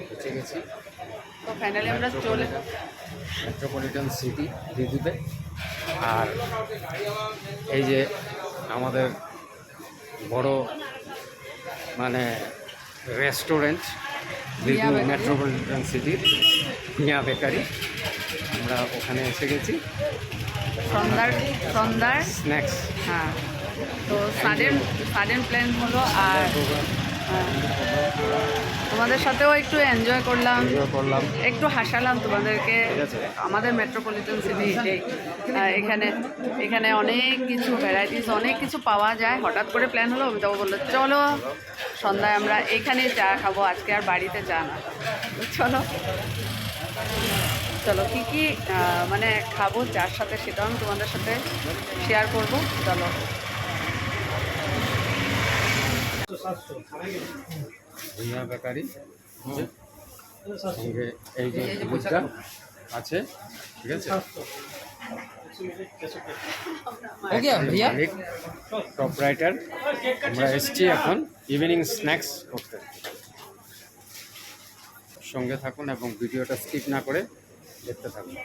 পৌঁছে গেছি তো ফাইনালি আমরা চলে মেট্রোপলিটন সিটি দিদিতে। আর এই যে আমাদের বড় মানে রেস্টুরেন্ট মিয়া দিদু বেকারি। মেট্রোপলিটন সিটির মিয়া বেকারি, আমরা ওখানে এসে গেছি। সন্ধ্যার স্ন্যাক্স হ্যাঁ, তো সাডেন প্ল্যান হলো। আর তোমাদের সাথেও একটু এনজয় করলাম, একটু হাসালাম তোমাদেরকে। ঠিক আছে। আমাদের মেট্রোপলিটন সিটি এটাই। এখানে অনেক কিছু ভ্যারাইটিস, অনেক কিছু পাওয়া যায়। হঠাৎ করে প্ল্যান হলো, অমিতাভ বললো চলো সন্ধ্যায় আমরা এখানে চা খাবো, আজকে আর বাড়িতে চা না। তো চলো চলো কী কী মানে খাবো চার সাথে, সেটাও আমি তোমাদের সাথে শেয়ার করবো। চলো মিয়া বেকারি, সঙ্গে এই যে দুধটা আছে, ঠিক আছে। টপ রাইটার, আমরা এসছি এখন ইভিনিং স্ন্যাক্স করতে। সঙ্গে থাকুন এবং ভিডিওটা স্কিপ না করে দেখতে থাকুন।